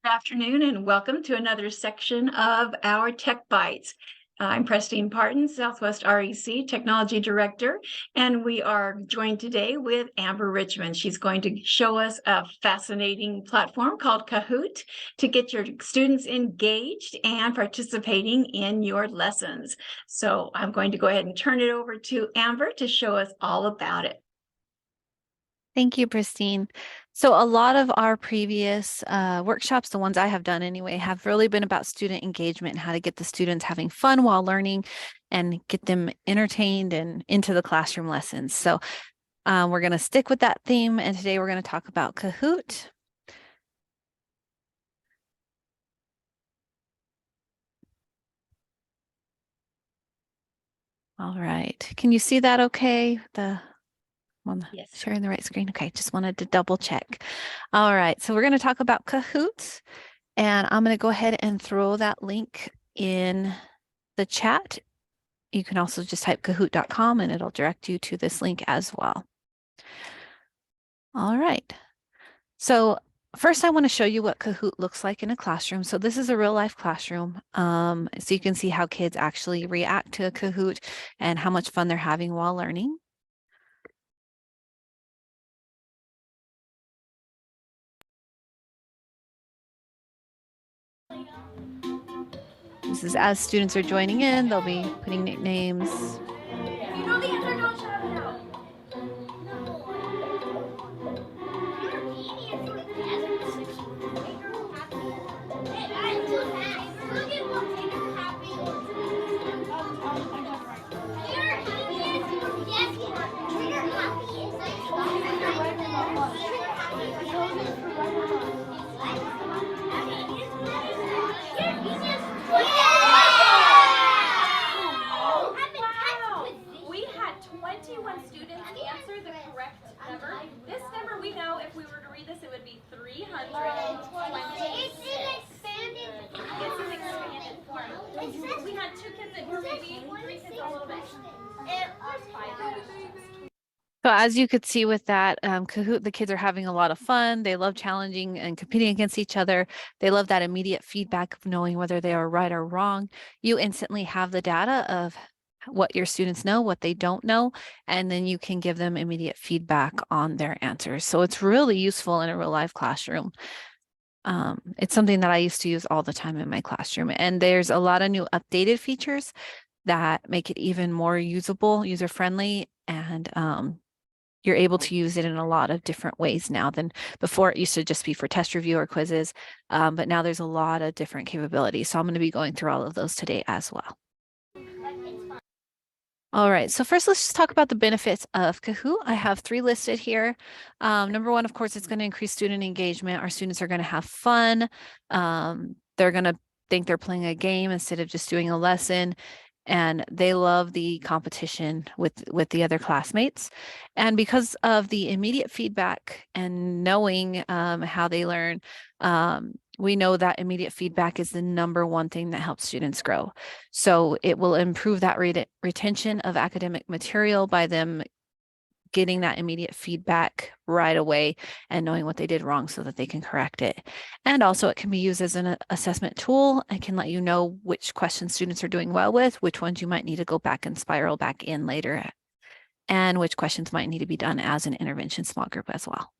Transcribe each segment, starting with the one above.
afternoon and welcome to another section of our Tech Bites. I'm Prestine Parton, Southwest REC Technology Director, and we are joined today with Amber Richmond. She's going to show us a fascinating platform called Kahoot to get your students engaged and participating in your lessons. So I'm going to go ahead and turn it over to Amber to show us all about it. Thank you, Pristine. So a lot of our previous workshops, the ones I have done anyway, have really been about student engagement and how to get the students having fun while learning and get them entertained and into the classroom lessons. So we're going to stick with that theme, and today we're going to talk about Kahoot. All right. Can you see that okay? Yes. Sharing the right screen. Okay, just wanted to double check. All right, so we're going to talk about Kahoot, and I'm going to go ahead and throw that link in the chat. You can also just type kahoot.com and it'll direct you to this link as well. All right, so first I want to show you what Kahoot looks like in a classroom. So this is a real life classroom. So you can see how kids actually react to a Kahoot and how much fun they're having while learning. This is as students are joining in, they'll be putting nicknames. If you know the answer, don't shout it out. We had 21 students answer the correct number. This number we know, if we were to read this, it would be 320. It's an expanded form. We had 2 kids that were maybe 3 kids a little bit. It was 5. So as you could see with that, Kahoot, the kids are having a lot of fun. They love challenging and competing against each other. They love that immediate feedback of knowing whether they are right or wrong. You instantly have the data of what your students know, what they don't know, and then you can give them immediate feedback on their answers. So it's really useful in a real life classroom. It's something that I used to use all the time in my classroom, and there's a lot of new updated features that make it even more usable, user-friendly, and you're able to use it in a lot of different ways now than before. It used to just be for test review or quizzes, but now there's a lot of different capabilities. So I'm going to be going through all of those today as well. All right, so first let's just talk about the benefits of Kahoot. I have 3 listed here. Number 1, of course, it's going to increase student engagement. Our students are going to have fun. They're going to think they're playing a game instead of just doing a lesson. And they love the competition with the other classmates. And because of the immediate feedback and knowing how they learn, we know that immediate feedback is the number 1 thing that helps students grow. So it will improve that retention of academic material by them getting that immediate feedback right away and knowing what they did wrong so that they can correct it. And also it can be used as an assessment tool. It can let you know which questions students are doing well with, which ones you might need to go back and spiral back in later, and which questions might need to be done as an intervention small group as well.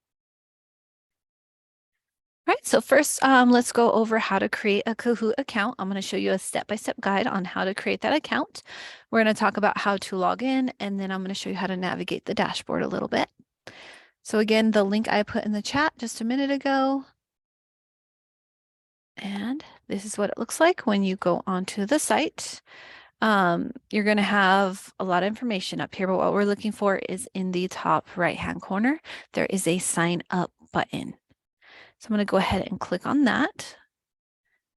All right, so first let's go over how to create a Kahoot account. I'm going to show you a step-by-step guide on how to create that account. We're going to talk about how to log in, and then I'm going to show you how to navigate the dashboard a little bit. So again, the link I put in the chat just a minute ago. And this is what it looks like when you go onto the site. You're going to have a lot of information up here, but what we're looking for is in the top right-hand corner, there is a sign up button. So I'm going to go ahead and click on that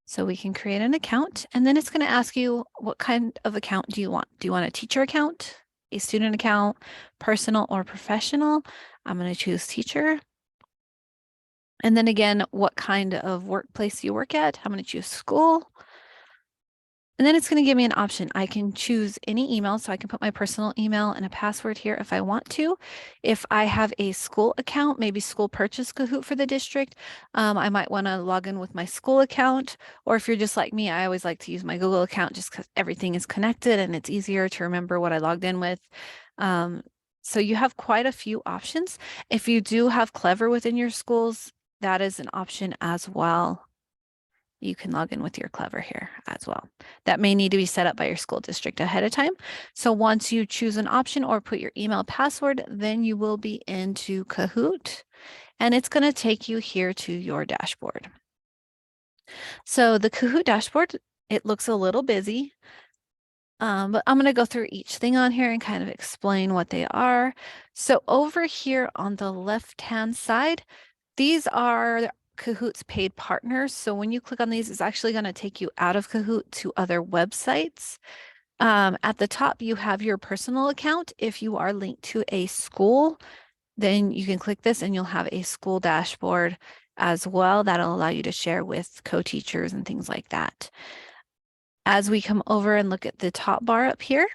so we can create an account. And then it's going to ask you, what kind of account do you want? Do you want a teacher account, a student account, personal or professional? I'm going to choose teacher. And then again, what kind of workplace you work at? I'm going to choose school. And then it's going to give me an option. I can choose any email. So I can put my personal email and a password here if I want to. If I have a school account, maybe school purchase Kahoot for the district, I might want to log in with my school account. Or if you're just like me, I always like to use my Google account just because everything is connected and it's easier to remember what I logged in with. So you have quite a few options. If you do have Clever within your schools, that is an option as well. You can log in with your Clever here as well. That may need to be set up by your school district ahead of time. So once you choose an option or put your email password, then you will be into Kahoot, and it's going to take you here to your dashboard. So the Kahoot dashboard, it looks a little busy, but I'm going to go through each thing on here and kind of explain what they are. So over here on the left-hand side, these are Kahoot's paid partners. So when you click on these, it's actually going to take you out of Kahoot to other websites. At the top, you have your personal account. If you are linked to a school, then you can click this and you'll have a school dashboard as well. That'll allow you to share with co-teachers and things like that. As we come over and look at the top bar up here,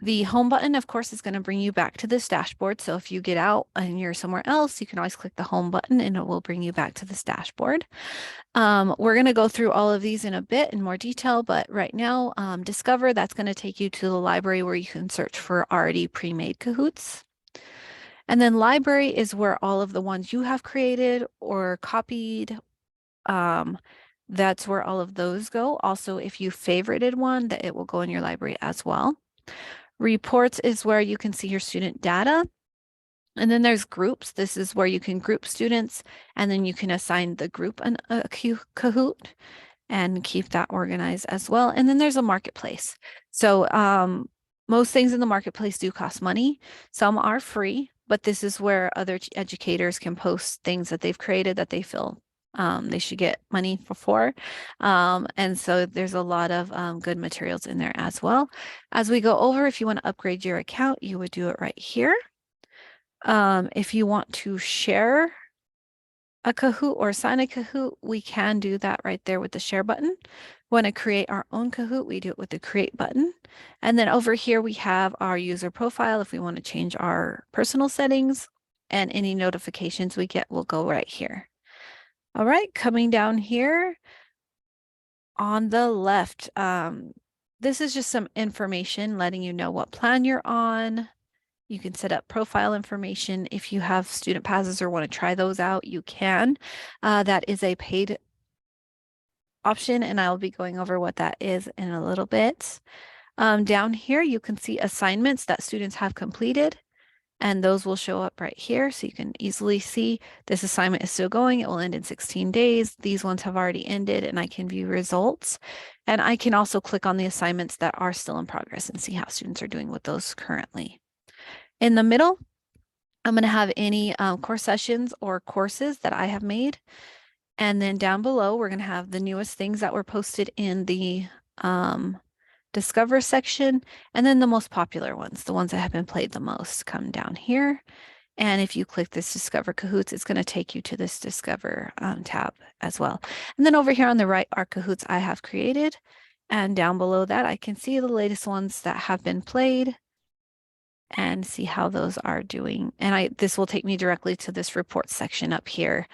the home button, of course, is going to bring you back to this dashboard. So if you get out and you're somewhere else, you can always click the home button and it will bring you back to this dashboard. We're going to go through all of these in a bit in more detail, but right now, Discover, that's going to take you to the library where you can search for already pre-made Kahoots. And then Library is where all of the ones you have created or copied, that's where all of those go. Also, if you favorited one, that it will go in your library as well. Reports is where you can see your student data. And then there's groups. This is where you can group students, and then you can assign the group a Kahoot and keep that organized as well. And then there's a marketplace. So most things in the marketplace do cost money. Some are free, but this is where other educators can post things that they've created that they feel they should get money for. And so there's a lot of good materials in there as well. As we go over, if you want to upgrade your account, you would do it right here. If you want to share a Kahoot or sign a Kahoot, we can do that right there with the share button. Want to create our own Kahoot, we do it with the create button. And then over here, we have our user profile. If we want to change our personal settings, and any notifications we get will go right here. All right, coming down here on the left, this is just some information letting you know what plan you're on. You can set up profile information. If you have student passes or want to try those out, you can. That is a paid option, and I'll be going over what that is in a little bit. Down here, you can see assignments that students have completed, and those will show up right here. So you can easily see this assignment is still going. It will end in 16 days. These ones have already ended, and I can view results. And I can also click on the assignments that are still in progress and see how students are doing with those currently. In the middle, I'm going to have any course sessions or courses that I have made. And then down below, we're going to have the newest things that were posted in the Discover section, and then the most popular ones, the ones that have been played the most, come down here. And if you click this Discover Kahoots, it's going to take you to this Discover tab as well. And then over here on the right are Kahoots I have created. And down below that, I can see the latest ones that have been played and see how those are doing. And this will take me directly to this report section up here,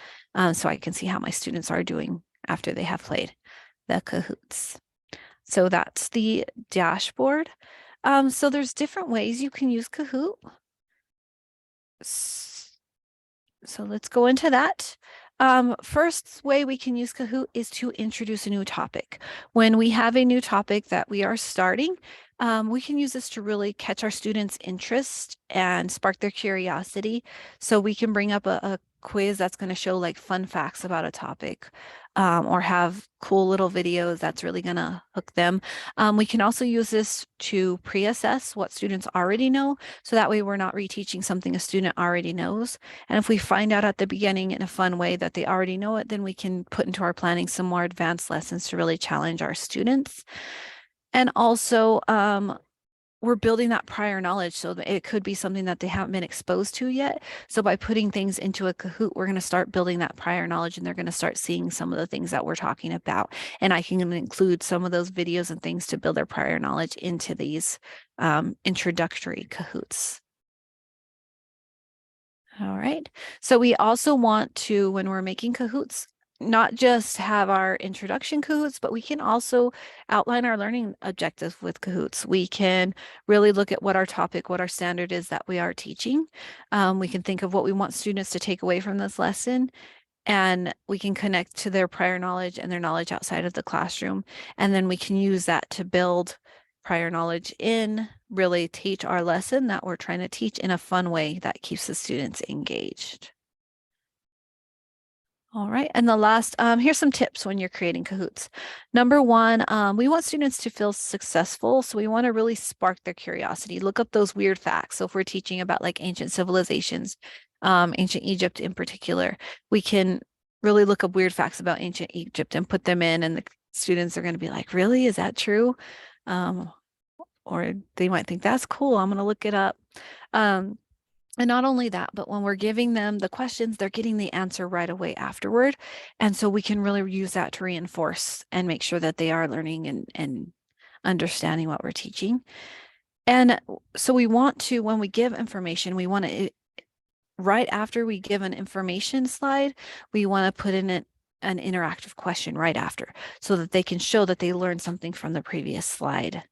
so I can see how my students are doing after they have played the Kahoots. So that's the dashboard. So there's different ways you can use Kahoot. So let's go into that. First way we can use Kahoot is to introduce a new topic. When we have a new topic that we are starting, we can use this to really catch our students' interest and spark their curiosity. So we can bring up a quiz that's going to show like fun facts about a topic, or have cool little videos that's really going to hook them. We can also use this to pre-assess what students already know. So that way we're not reteaching something a student already knows. And if we find out at the beginning in a fun way that they already know it, then we can put into our planning some more advanced lessons to really challenge our students. And also, we're building that prior knowledge so that it could be something that they haven't been exposed to yet. So by putting things into a Kahoot, we're going to start building that prior knowledge and they're going to start seeing some of the things that we're talking about. And I can include some of those videos and things to build their prior knowledge into these introductory Kahoots. All right. So we also want to, when we're making Kahoots, not just have our introduction Kahoots, but we can also outline our learning objectives with Kahoots. We can really look at what our topic, what our standard is that we are teaching. We can think of what we want students to take away from this lesson, and we can connect to their prior knowledge and their knowledge outside of the classroom. And then we can use that to build prior knowledge in, really teach our lesson that we're trying to teach in a fun way that keeps the students engaged. All right, and the last, here's some tips when you're creating Kahoots. Number one, we want students to feel successful, so we want to really spark their curiosity. Look up those weird facts. So if we're teaching about like ancient civilizations, ancient Egypt in particular, we can really look up weird facts about ancient Egypt and put them in, and the students are going to be like, really, is that true? Or they might think that's cool, I'm going to look it up. And not only that, but when we're giving them the questions, they're getting the answer right away afterward. And so we can really use that to reinforce and make sure that they are learning and understanding what we're teaching. And so we want to, when we give information, we want to, right after we give an information slide, we want to put in an interactive question right after so that they can show that they learned something from the previous slide.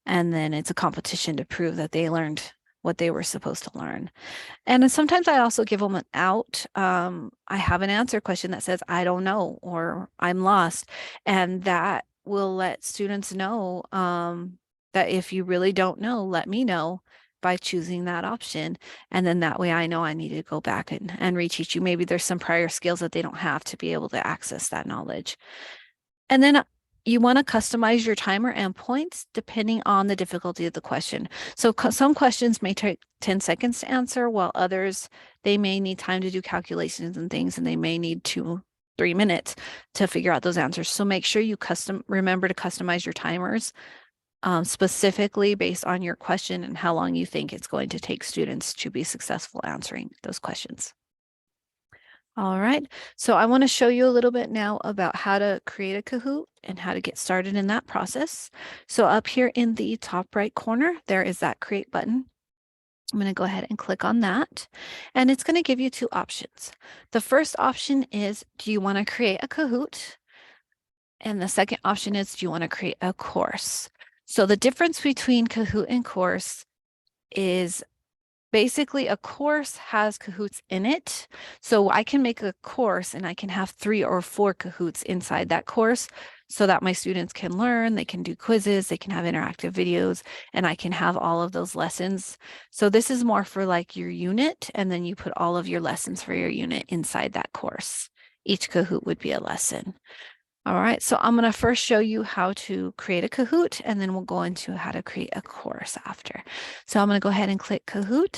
And then it's a competition to prove that they learned what they were supposed to learn. And then sometimes I also give them an out. I have an answer question that says, I don't know, or I'm lost. And that will let students know that if you really don't know, let me know by choosing that option. And then that way I know I need to go back and reteach you. Maybe there's some prior skills that they don't have to be able to access that knowledge. And then you want to customize your timer and points depending on the difficulty of the question. So some questions may take 10 seconds to answer, while others, they may need time to do calculations and things, and they may need 2-3 minutes to figure out those answers. So make sure you remember to customize your timers specifically based on your question and how long you think it's going to take students to be successful answering those questions. All right, so I want to show you a little bit now about how to create a Kahoot and how to get started in that process. So up here in the top right corner, there is that create button. I'm going to go ahead and click on that, and it's going to give you 2 options. The first option is, do you want to create a Kahoot? And the second option is, do you want to create a course? So the difference between Kahoot and course is basically a course has Kahoots in it. So I can make a course and I can have 3 or 4 Kahoots inside that course so that my students can learn, they can do quizzes, they can have interactive videos, and I can have all of those lessons. So this is more for like your unit, and then you put all of your lessons for your unit inside that course. Each Kahoot would be a lesson. All right, so I'm going to first show you how to create a Kahoot, and then we'll go into how to create a course after. So I'm going to go ahead and click Kahoot.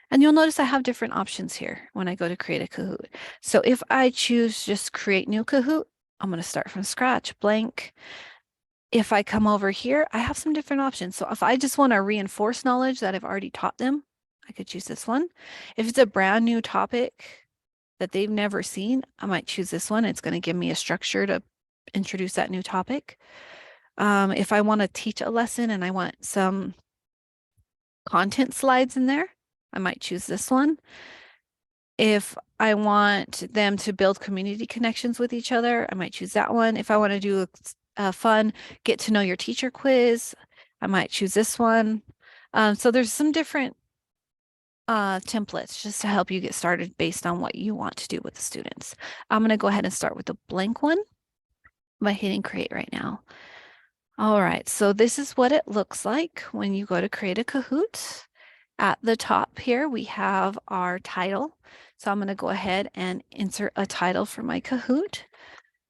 And you'll notice I have different options here when I go to create a Kahoot. So if I choose just create new Kahoot, I'm going to start from scratch, blank. If I come over here, I have some different options. So if I just want to reinforce knowledge that I've already taught them, I could choose this one. If it's a brand new topic that they've never seen, I might choose this one. It's going to give me a structure to introduce that new topic. If I want to teach a lesson and I want some content slides in there, I might choose this one. If I want them to build community connections with each other, I might choose that one. If I want to do a fun get to know your teacher quiz, I might choose this one. So there's some different templates just to help you get started based on what you want to do with the students. I'm going to go ahead and start with the blank one by hitting create right now. All right, so this is what it looks like when you go to create a Kahoot. At the top here, we have our title. So I'm going to go ahead and insert a title for my Kahoot.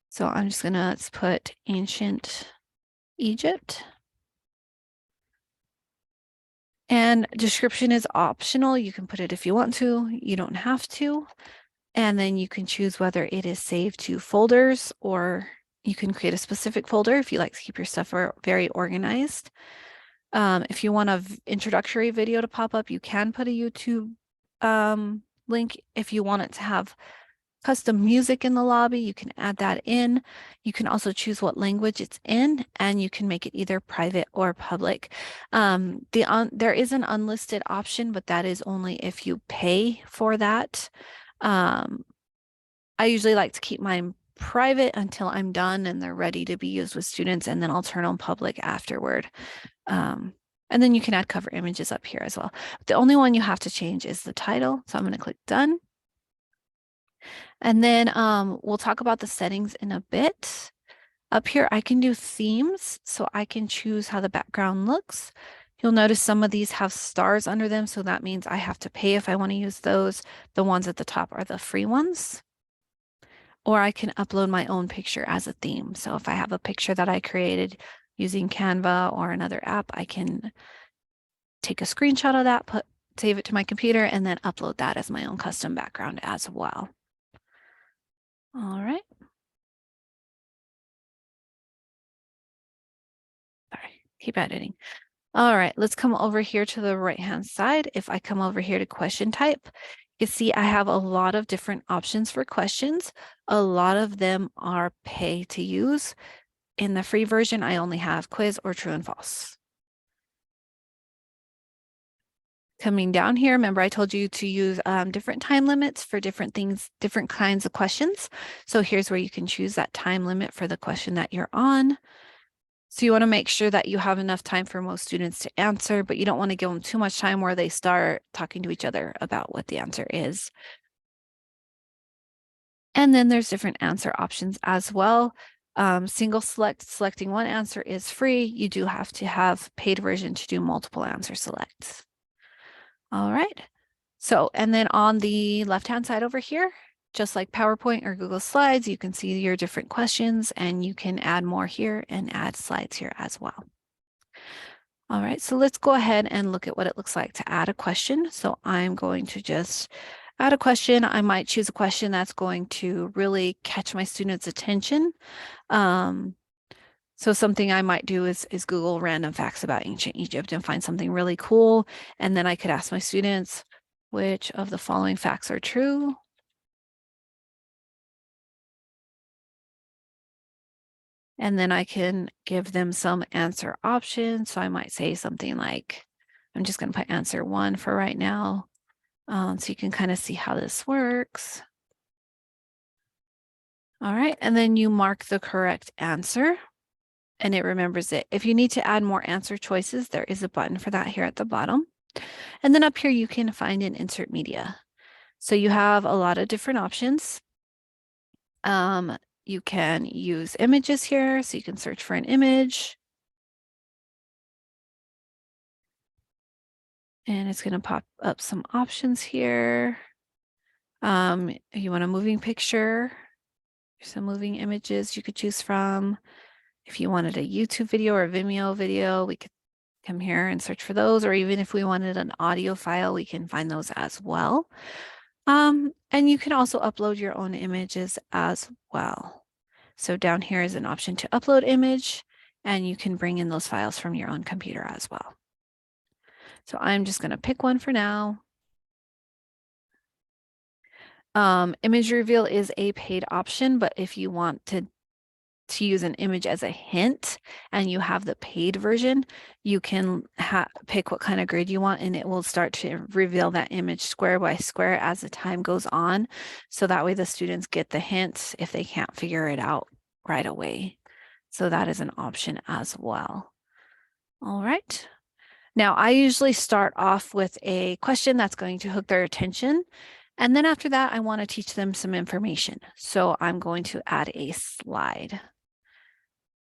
So I'm just going to, let's put ancient Egypt. And description is optional. You can put it if you want to, you don't have to. And then you can choose whether it is saved to folders or You can create a specific folder if you like to keep your stuff very organized. If you want an introductory video to pop up, you can put a YouTube link. If you want it to have custom music in the lobby, you can add that in. You can also choose what language it's in, and you can make it either private or public. There is an unlisted option, but that is only if you pay for that. I usually like to keep mine private until I'm done and they're ready to be used with students, and then I'll turn on public afterward. And then you can add cover images up here as well. The only one you have to change is the title. So I'm going to click done. And then we'll talk about the settings in a bit. Up here, I can do themes, so I can choose how the background looks. You'll notice some of these have stars under them, so that means I have to pay if I want to use those. The ones at the top are the free ones. Or I can upload my own picture as a theme. So if I have a picture that I created using Canva or another app, I can take a screenshot of that, save it to my computer, and then upload that as my own custom background as well. All right. Sorry, keep editing. All right, let's come over here to the right-hand side. If I come over here to question type, you can see I have a lot of different options for questions. A lot of them are pay to use. In the free version, I only have quiz or true and false. Coming down here, remember I told you to use different time limits for different things, different kinds of questions. So here's where you can choose that time limit for the question that you're on. So you want to make sure that you have enough time for most students to answer, but you don't want to give them too much time where they start talking to each other about what the answer is. And then there's different answer options as well. Selecting one answer is free. You do have to have paid version to do multiple answer selects. All right. So, and then on the left-hand side over here, just like PowerPoint or Google Slides, you can see your different questions and you can add more here and add slides here as well. All right, so let's go ahead and look at what it looks like to add a question. So I'm going to just add a question. I might choose a question that's going to really catch my students' attention. So something I might do is Google random facts about ancient Egypt and find something really cool. And then I could ask my students, which of the following facts are true? And then I can give them some answer options. So I might say something like, I'm just going to put answer 1 for right now. So you can kind of see how this works. All right, and then you mark the correct answer. And it remembers it. If you need to add more answer choices, there is a button for that here at the bottom. And then up here, you can find and insert media. So you have a lot of different options. You can use images here, so you can search for an image. And it's going to pop up some options here. If you want a moving picture, there's some moving images you could choose from. If you wanted a YouTube video or a Vimeo video, we could come here and search for those, or even if we wanted an audio file, we can find those as well. And you can also upload your own images as well. So down here is an option to upload image, and you can bring in those files from your own computer as well. So I'm just going to pick one for now. Image reveal is a paid option, but if you want to use an image as a hint and you have the paid version, you can pick what kind of grid you want, and it will start to reveal that image square by square as the time goes on. So that way the students get the hints if they can't figure it out right away. So that is an option as well. All right. Now I usually start off with a question that's going to hook their attention. And then after that, I want to teach them some information. So I'm going to add a slide.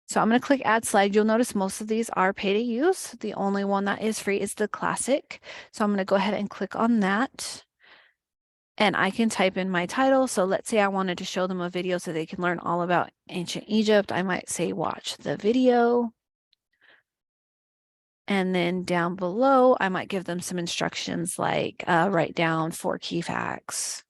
So I'm going to click add slide. You'll notice most of these are pay to use. The only one that is free is the classic. So I'm going to go ahead and click on that. And I can type in my title. So let's say I wanted to show them a video so they can learn all about ancient Egypt. I might say watch the video. And then down below, I might give them some instructions like write down 4 key facts.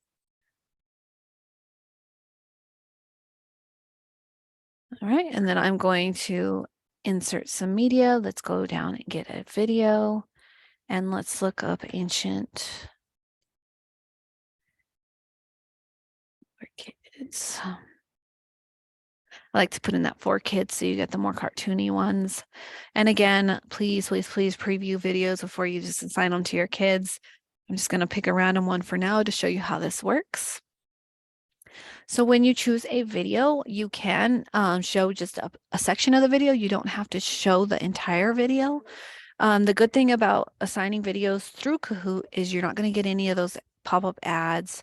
All right, and then I'm going to insert some media. Let's go down and get a video, and let's look up ancient for kids. I like to put in that for kids so you get the more cartoony ones. And again, please, please, please preview videos before you just assign them to your kids. I'm just going to pick a random one for now to show you how this works. So when you choose a video, you can show just a section of the video. You don't have to show the entire video. The good thing about assigning videos through Kahoot is you're not going to get any of those pop-up ads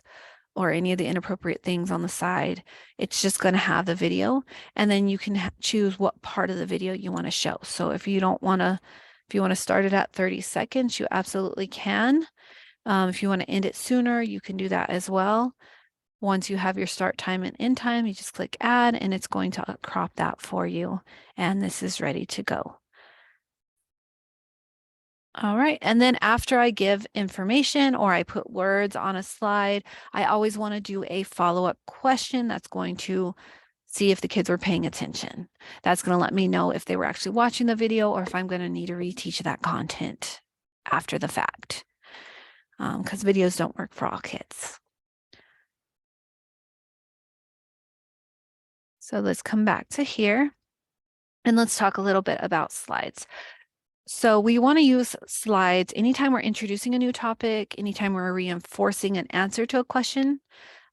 or any of the inappropriate things on the side. It's just going to have the video, and then you can choose what part of the video you want to show. So if you want to start it at 30 seconds, you absolutely can. If you want to end it sooner, you can do that as well. Once you have your start time and end time, you just click add, and it's going to crop that for you. And this is ready to go. All right, and then after I give information or I put words on a slide, I always want to do a follow-up question that's going to see if the kids were paying attention. That's going to let me know if they were actually watching the video or if I'm going to need to reteach that content after the fact, because videos don't work for all kids. So let's come back to here and let's talk a little bit about slides. So we want to use slides anytime we're introducing a new topic, anytime we're reinforcing an answer to a question,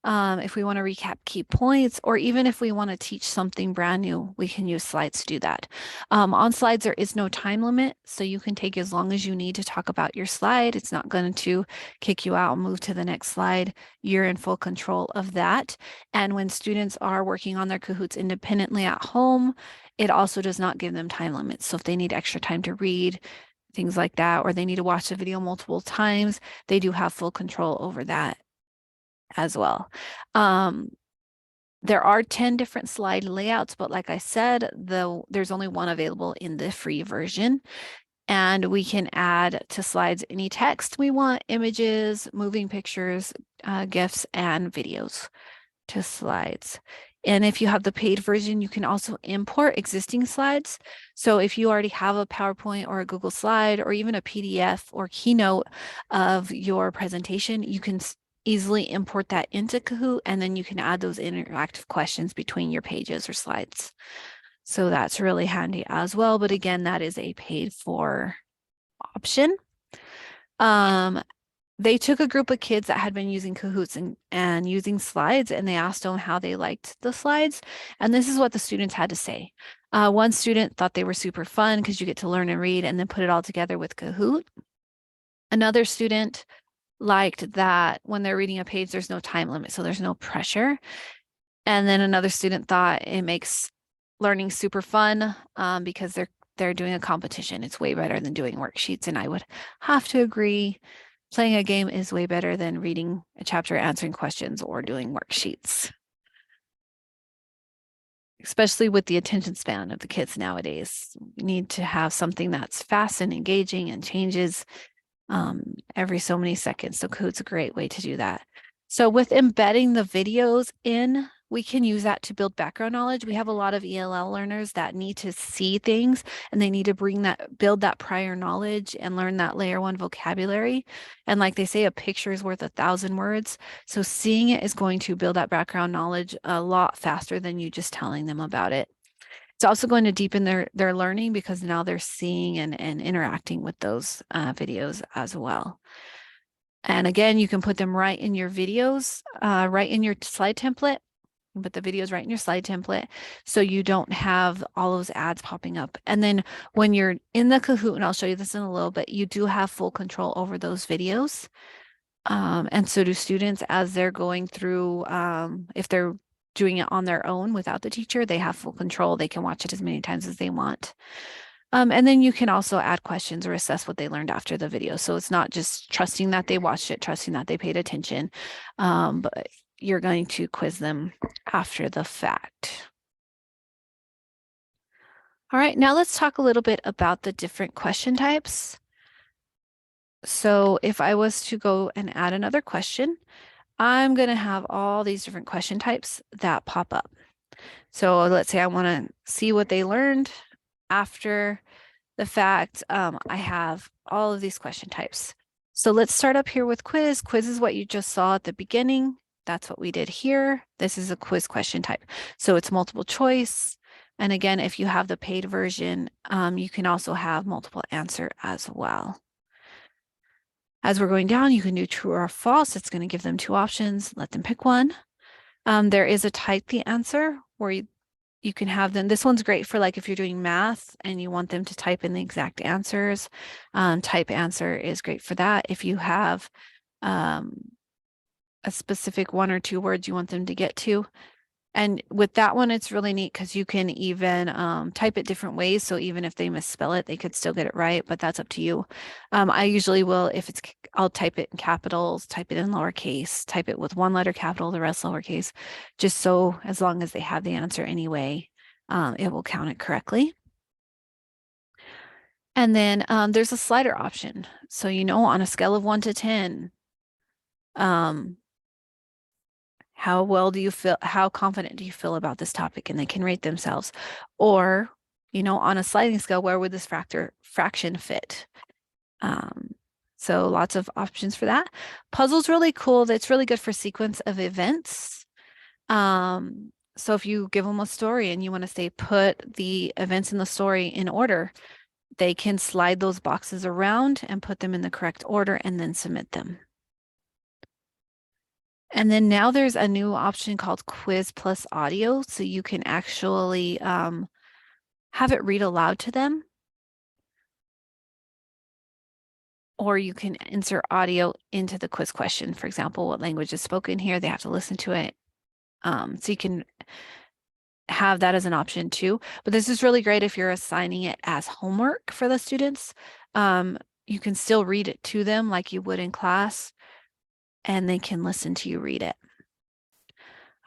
if we want to recap key points, or even if we want to teach something brand new, we can use slides to do that. On slides, there is no time limit, so you can take as long as you need to talk about your slide. It's not going to kick you out and move to the next slide. You're in full control of that. And when students are working on their Kahoots independently at home, it also does not give them time limits. So if they need extra time to read, things like that, or they need to watch the video multiple times, they do have full control over that as well. There are 10 different slide layouts, but like I said, there's only one available in the free version. And we can add to slides any text we want, images, moving pictures, GIFs, and videos to slides. And if you have the paid version, you can also import existing slides. So if you already have a PowerPoint or a Google slide or even a PDF or Keynote of your presentation, you can easily import that into Kahoot, and then you can add those interactive questions between your pages or slides. So that's really handy as well. But again, that is a paid for option. They took a group of kids that had been using Kahoots and using slides, and they asked them how they liked the slides. And this is what the students had to say. One student thought they were super fun because you get to learn and read and then put it all together with Kahoot. Another student liked that when they're reading a page, there's no time limit, so there's no pressure. And then another student thought it makes learning super fun because they're doing a competition. It's way better than doing worksheets, and I would have to agree. Playing a game is way better than reading a chapter, answering questions, or doing worksheets. Especially with the attention span of the kids nowadays. We need to have something that's fast and engaging and changes every so many seconds. So Kahoot's a great way to do that. So with embedding the videos in, we can use that to build background knowledge. We have a lot of ELL learners that need to see things, and they need to build that prior knowledge and learn that layer 1 vocabulary. And like they say, a picture is worth 1,000 words. So seeing it is going to build that background knowledge a lot faster than you just telling them about it. It's also going to deepen their learning because now they're seeing and interacting with those videos as well. And again, you can put them right in your videos, right in your slide template. You can put the videos right in your slide template so you don't have all those ads popping up. And then when you're in the Kahoot, and I'll show you this in a little bit, you do have full control over those videos. And so do students as they're going through, if they're doing it on their own without the teacher, they have full control. They can watch it as many times as they want. And then you can also add questions or assess what they learned after the video. So it's not just trusting that they watched it, trusting that they paid attention, but you're going to quiz them after the fact. All right, now let's talk a little bit about the different question types. So if I was to go and add another question, I'm going to have all these different question types that pop up. So let's say I want to see what they learned after the fact. I have all of these question types. So let's start up here with quiz. Quiz is what you just saw at the beginning. That's what we did here. This is a quiz question type. So it's multiple choice. And again, if you have the paid version, you can also have multiple answer as well. As we're going down, you can do true or false. It's going to give them two options. Let them pick one. There is a type the answer where you can have them. This one's great for like if you're doing math and you want them to type in the exact answers. Type answer is great for that. If you have a specific one or two words you want them to get to. And with that one, it's really neat because you can even type it different ways. So even if they misspell it, they could still get it right, but that's up to you. I usually will, I'll type it in capitals, type it in lowercase, type it with one letter capital, the rest lowercase, just so as long as they have the answer anyway, it will count it correctly. And then there's a slider option. So, on a scale of 1 to 10, how well do you feel, how confident do you feel about this topic? And they can rate themselves. Or, on a sliding scale, where would this fraction fit? So lots of options for that. Puzzle's really cool. That's really good for sequence of events. So if you give them a story and you want to say, put the events in the story in order, they can slide those boxes around and put them in the correct order and then submit them. And then now there's a new option called quiz plus audio. So you can actually have it read aloud to them. Or you can insert audio into the quiz question. For example, what language is spoken here? They have to listen to it. So you can have that as an option too. But this is really great if you're assigning it as homework for the students. You can still read it to them like you would in class, and they can listen to you read it.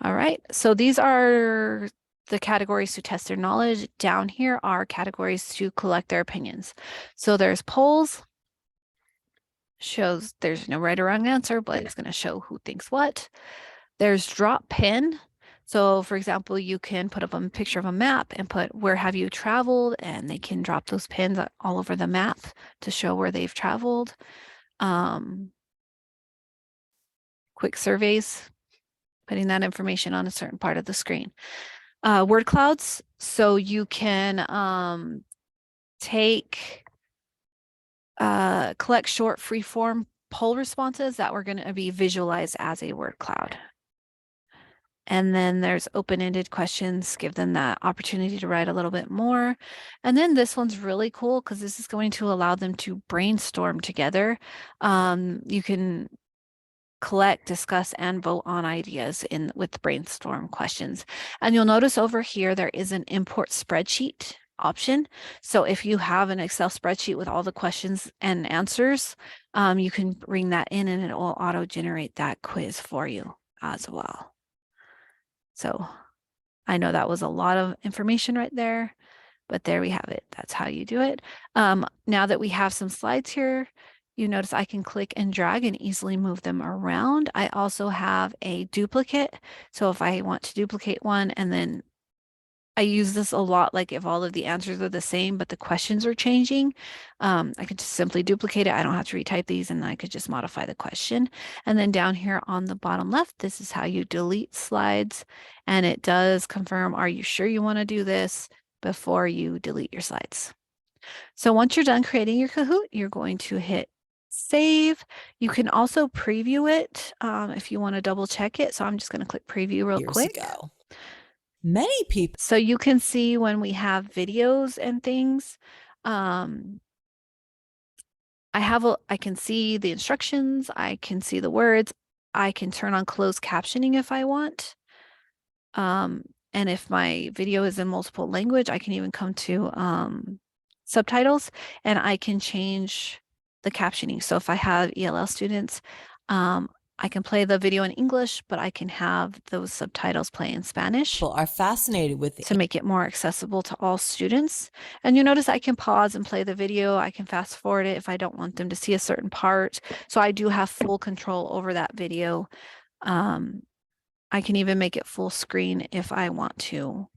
All right, so these are the categories to test their knowledge. Down here are categories to collect their opinions. So there's polls, shows there's no right or wrong answer, but it's going to show who thinks what. There's drop pin. So for example, you can put up a picture of a map and put where have you traveled, and they can drop those pins all over the map to show where they've traveled. Quick surveys, putting that information on a certain part of the screen. Word clouds, so you can collect short free-form poll responses that were going to be visualized as a word cloud. And then there's open-ended questions, give them that opportunity to write a little bit more. And then this one's really cool because this is going to allow them to brainstorm together. You can collect, discuss, and vote on ideas with brainstorm questions. And you'll notice over here, there is an import spreadsheet option. So if you have an Excel spreadsheet with all the questions and answers, you can bring that in and it will auto-generate that quiz for you as well. So I know that was a lot of information right there, but there we have it. That's how you do it. Now that we have some slides here, you notice I can click and drag and easily move them around. I also have a duplicate. So if I want to duplicate one, and then I use this a lot, like if all of the answers are the same, but the questions are changing, I could just simply duplicate it. I don't have to retype these, and I could just modify the question. And then down here on the bottom left, this is how you delete slides. And it does confirm, are you sure you want to do this before you delete your slides? So once you're done creating your Kahoot, you're going to hit save. You can also preview it if you want to double check it. So I'm just going to click preview real quick. Ago. Many people. So you can see when we have videos and things, I can see the instructions, I can see the words, I can turn on closed captioning if I want. And if my video is in multiple language, I can even come to subtitles, and I can change the captioning. So if I have ELL students, I can play the video in English, but I can have those subtitles play in Spanish. People are fascinated with to make it more accessible to all students. And you notice I can pause and play the video. I can fast forward it if I don't want them to see a certain part. So I do have full control over that video. I can even make it full screen if I want to,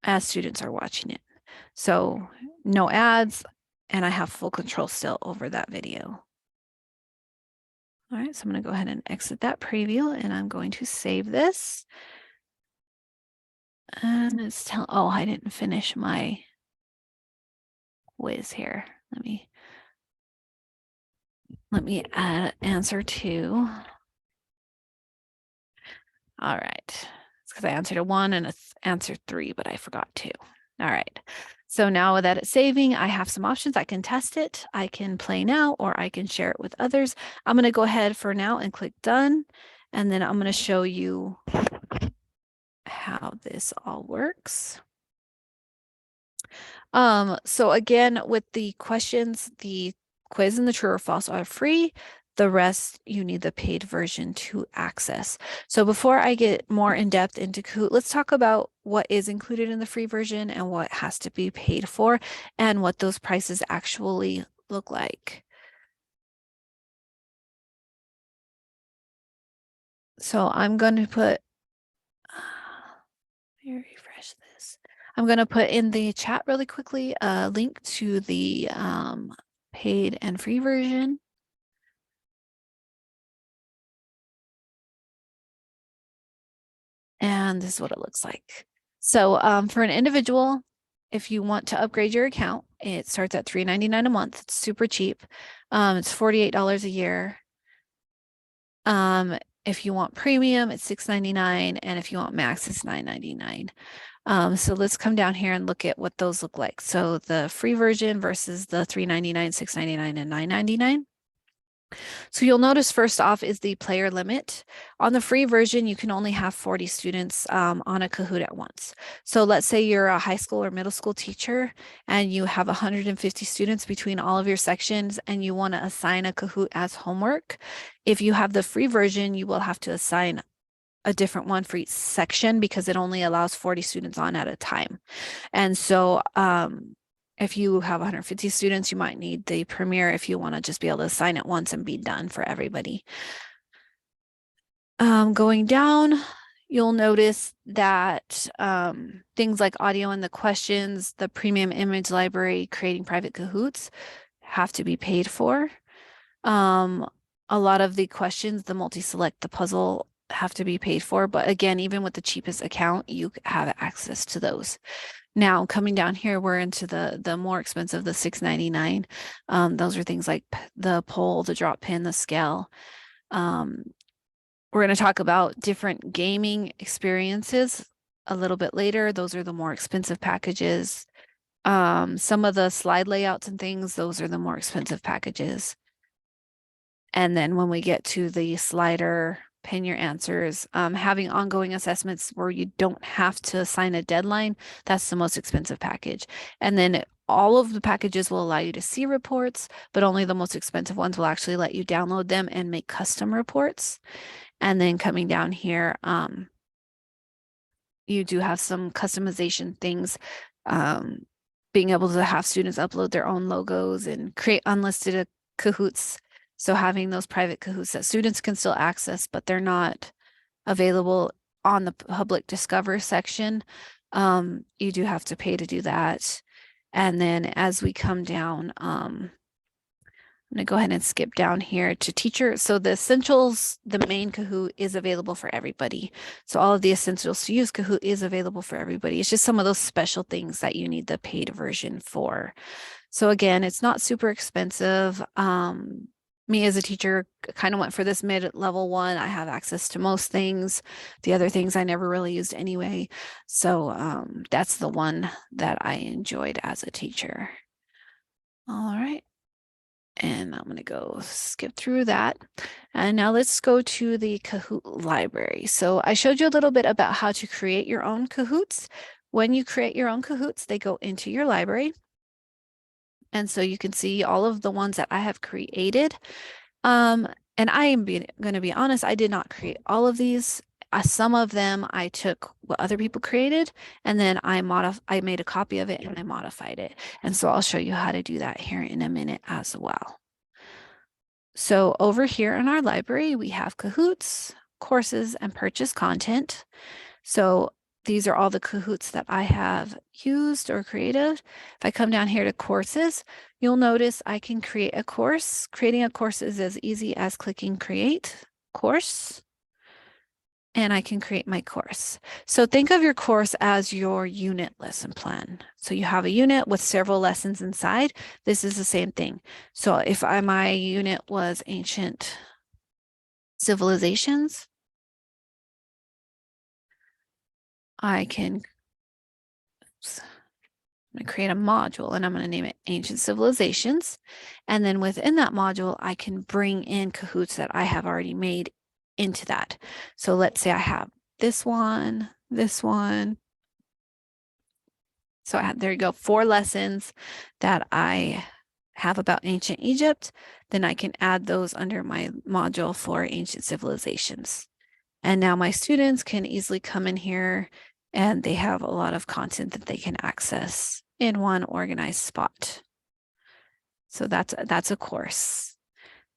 as students are watching it. So no ads, and I have full control still over that video. All right, so I'm going to go ahead and exit that preview, and I'm going to save this. And it's oh, I didn't finish my quiz here. Let me add answer 2. All right. It's because I answered a 1 and answered 3, but I forgot 2. All right. So now that it's saving, I have some options. I can test it. I can play now, or I can share it with others. I'm going to go ahead for now and click done. And then I'm going to show you how this all works. So again, with the questions, the quiz and the true or false are free. The rest, you need the paid version to access. So before I get more in depth into Kahoot, let's talk about what is included in the free version and what has to be paid for and what those prices actually look like. So I'm going to put, let me refresh this. I'm going to put in the chat really quickly a link to the paid and free version. And this is what it looks like. So for an individual, if you want to upgrade your account, it starts at $3.99 a month. It's super cheap. It's $48 a year. If you want premium, it's $6.99. And if you want max, it's $9.99. So let's come down here and look at what those look like. So the free version versus the $3.99, $6.99, and $9.99. So you'll notice first off is the player limit. On the free version, you can only have 40 students on a Kahoot at once. So let's say you're a high school or middle school teacher and you have 150 students between all of your sections and you want to assign a Kahoot as homework. If you have the free version, you will have to assign a different one for each section because it only allows 40 students on at a time. And so if you have 150 students, you might need the Premier if you want to just be able to assign it once and be done for everybody. Going down, you'll notice that things like audio and the questions, the premium image library, creating private Kahoots have to be paid for. A lot of the questions, the multi-select, the puzzle have to be paid for. But again, even with the cheapest account, you have access to those. Now coming down here, we're into the more expensive, the $6.99. Those are things like the pole, the drop pin, the scale. We're going to talk about different gaming experiences a little bit later. Those are the more expensive packages. Some of the slide layouts and things, those are the more expensive packages. And then when we get to the slider, pin your answers, having ongoing assessments where you don't have to assign a deadline, that's the most expensive package. And then all of the packages will allow you to see reports, but only the most expensive ones will actually let you download them and make custom reports. And then coming down here, you do have some customization things, being able to have students upload their own logos and create unlisted Kahoots. So having those private Kahoots that students can still access, but they're not available on the public discover section. You do have to pay to do that. And then as we come down, I'm going to go ahead and skip down here to teacher. So the essentials, the main Kahoot is available for everybody. So all of the essentials to use Kahoot is available for everybody. It's just some of those special things that you need the paid version for. So again, it's not super expensive. Me as a teacher kind of went for this mid-level one. I have access to most things. The other things I never really used anyway. So that's the one that I enjoyed as a teacher. All right. And I'm going to go skip through that. And now let's go to the Kahoot library. So I showed you a little bit about how to create your own Kahoots. When you create your own Kahoots, they go into your library. And so you can see all of the ones that I have created. And I am going to be honest, I did not create all of these. Some of them I took what other people created and then I made a copy of it and I modified it. And so I'll show you how to do that here in a minute as well. So over here in our library, we have Kahoots. courses and purchase content. So these are all the Kahoots that I have used or created. If I come down here to courses, you'll notice I can create a course. Creating a course is as easy as clicking create course, and I can create my course. So think of your course as your unit lesson plan. So you have a unit with several lessons inside. This is the same thing. So if my unit was ancient civilizations, I can I'm going to create a module and I'm going to name it Ancient Civilizations. And then within that module, I can bring in Kahoots that I have already made into that. So let's say I have this one. So there you go, 4 lessons that I have about ancient Egypt. Then I can add those under my module for ancient civilizations. And now my students can easily come in here and they have a lot of content that they can access in one organized spot. So that's a course.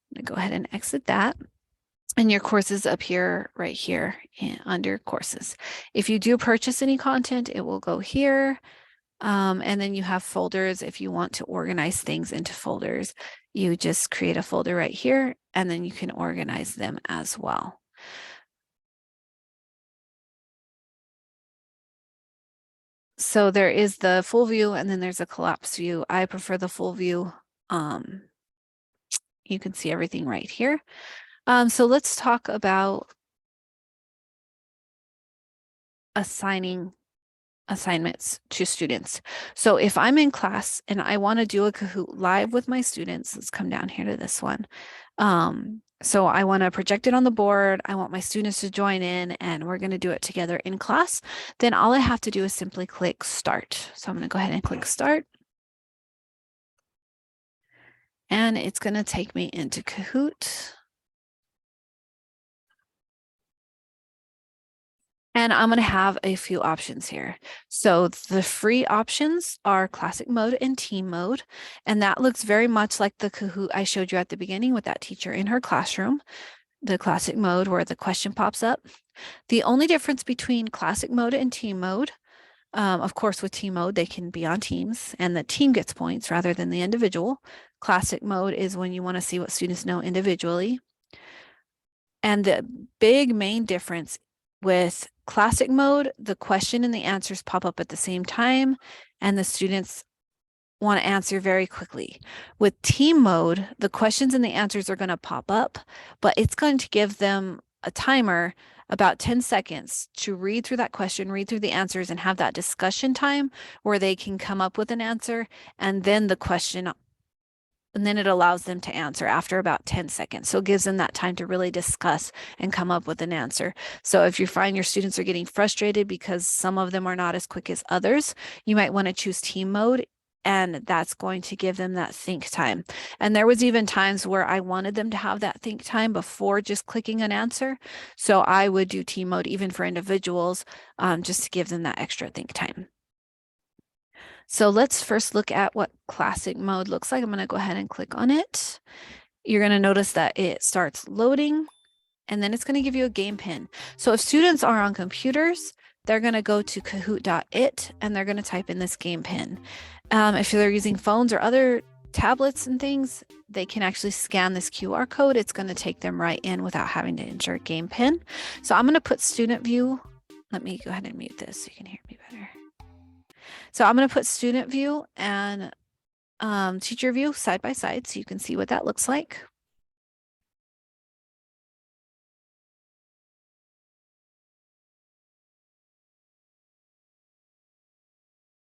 I'm gonna go ahead and exit that. And your course is up here, right here under courses. If you do purchase any content, it will go here. And then you have folders. If you want to organize things into folders, you just create a folder right here, and then you can organize them as well. So there is the full view and then there's a collapsed view. I prefer the full view. You can see everything right here. So let's talk about assigning assignments to students. So if I'm in class and I want to do a Kahoot live with my students, let's come down here to this one. So I want to project it on the board. I want my students to join in and we're going to do it together in class. Then all I have to do is simply click start. So I'm going to go ahead and click start. And it's going to take me into Kahoot. And I'm going to have a few options here. So the free options are classic mode and team mode. And that looks very much like the Kahoot I showed you at the beginning with that teacher in her classroom, the classic mode where the question pops up. The only difference between classic mode and team mode, of course, with team mode, they can be on teams and the team gets points rather than the individual. Classic mode is when you want to see what students know individually. And the big main difference with classic mode, the question and the answers pop up at the same time, and the students want to answer very quickly. With team mode, the questions and the answers are going to pop up, but it's going to give them a timer about 10 seconds to read through that question, read through the answers, and have that discussion time where they can come up with an answer, and then the question, and then it allows them to answer after about 10 seconds. So it gives them that time to really discuss and come up with an answer. So if you find your students are getting frustrated because some of them are not as quick as others, you might want to choose team mode, and that's going to give them that think time. And there was even times where I wanted them to have that think time before just clicking an answer. So I would do team mode even for individuals, just to give them that extra think time. So let's first look at what classic mode looks like. I'm going to go ahead and click on it. You're going to notice that it starts loading, and then it's going to give you a game pin. So if students are on computers, they're going to go to kahoot.it and they're going to type in this game pin. If they're using phones or other tablets and things, they can actually scan this QR code. It's going to take them right in without having to enter game pin. So I'm going to put student view. Let me go ahead and mute this so you can hear me better. So I'm going to put student view and teacher view side by side so you can see what that looks like.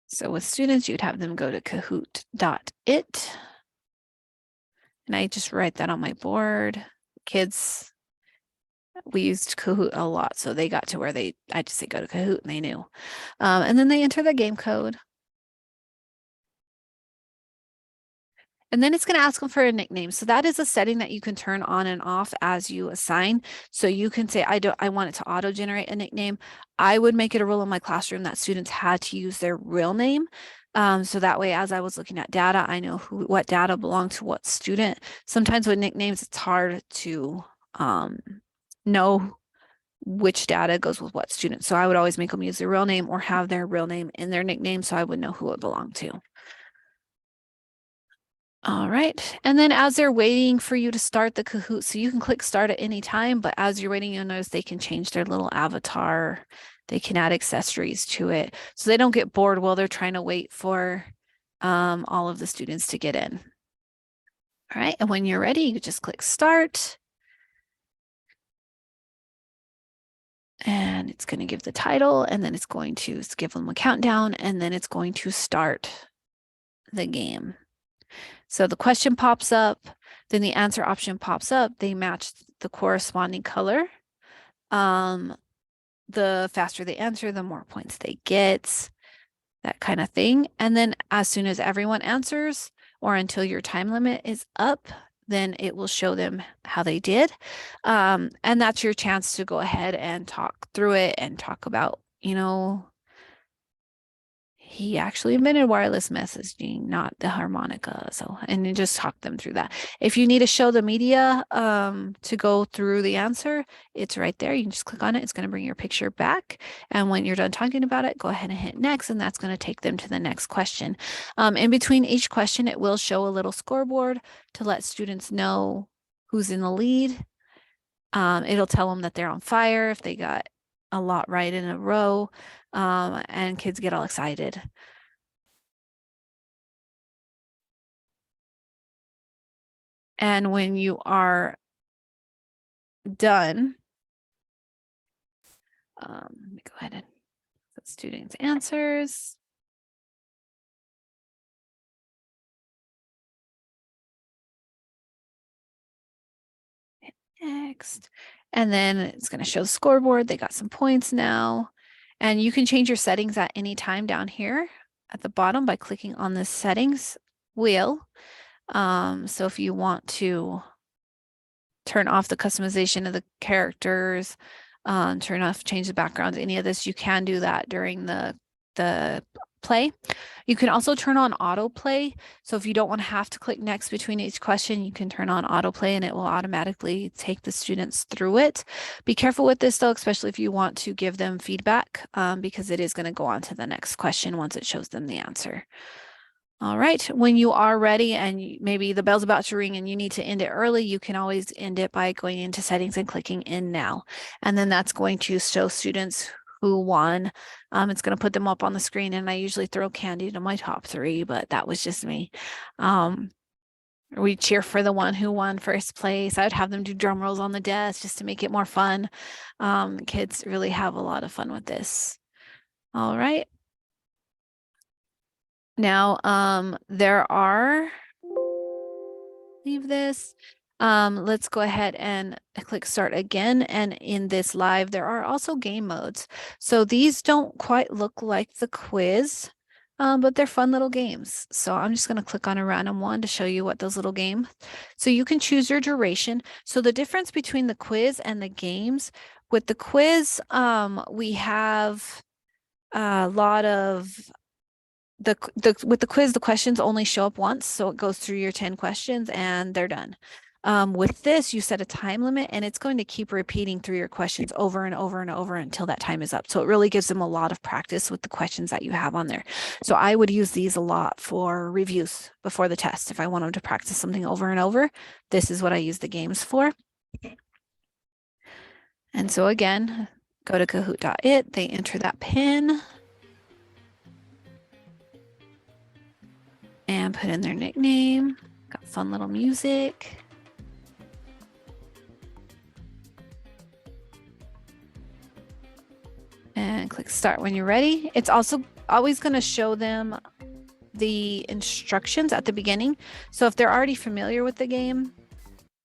So with students, you'd have them go to kahoot.it. And I just write that on my board. Kids, we used Kahoot a lot, so they got to where I just say go to Kahoot and they knew. And then they enter the game code. And then it's going to ask them for a nickname. So that is a setting that you can turn on and off as you assign. So you can say, I want it to auto generate a nickname. I would make it a rule in my classroom that students had to use their real name. So that way, as I was looking at data, I know what data belonged to what student. Sometimes with nicknames, it's hard to know which data goes with what student. So I would always make them use their real name or have their real name in their nickname so I would know who it belonged to. All right. And then as they're waiting for you to start the Kahoot, so you can click start at any time, but as you're waiting, you'll notice they can change their little avatar. They can add accessories to it so they don't get bored while they're trying to wait for all of the students to get in. All right. And when you're ready, you just click start. And it's going to give the title, and then it's going to give them a countdown, and then it's going to start the game. So the question pops up, then the answer option pops up. They match the corresponding color. The faster they answer, the more points they get, that kind of thing. And then as soon as everyone answers, or until your time limit is up, then it will show them how they did. And that's your chance to go ahead and talk through it and talk about, you know, he actually invented wireless messaging, not the harmonica. So, and you just talk them through that. If you need to show the media to go through the answer, it's right there. You can just click on it. It's going to bring your picture back. And when you're done talking about it, go ahead and hit next, and that's going to take them to the next question. In between each question, it will show a little scoreboard to let students know who's in the lead. It'll tell them that they're on fire if they got a lot right in a row, and kids get all excited. And when you are done, let me go ahead and put students' answers. Next. And then it's going to show the scoreboard. They got some points now. And you can change your settings at any time down here at the bottom by clicking on the settings wheel. So if you want to turn off the customization of the characters, turn off, change the backgrounds, any of this, you can do that during the play. You can also turn on autoplay. So if you don't want to have to click next between each question, you can turn on autoplay and it will automatically take the students through it. Be careful with this though, especially if you want to give them feedback, because it is going to go on to the next question once it shows them the answer. All right, when you are ready and maybe the bell's about to ring and you need to end it early, you can always end it by going into settings and clicking in now. And then that's going to show students who won. It's going to put them up on the screen, and I usually throw candy to my top 3, but that was just me. We cheer for the one who won first place. I'd have them do drum rolls on the desk just to make it more fun. Kids really have a lot of fun with this. All right. Now, there are, leave this. Let's go ahead and click start again. And in this live, there are also game modes. So these don't quite look like the quiz, but they're fun little games. So I'm just going to click on a random one to show you what those little games. So you can choose your duration. So the difference between the quiz and the games, with the quiz, we have a lot of with the quiz, the questions only show up once, so it goes through your 10 questions and they're done. With this, you set a time limit and it's going to keep repeating through your questions over and over and over until that time is up. So it really gives them a lot of practice with the questions that you have on there. So I would use these a lot for reviews before the test. If I want them to practice something over and over, this is what I use the games for. And so again, go to kahoot.it, they enter that PIN. And put in their nickname. Got fun little music. And click start when you're ready. It's also always going to show them the instructions at the beginning. So if they're already familiar with the game,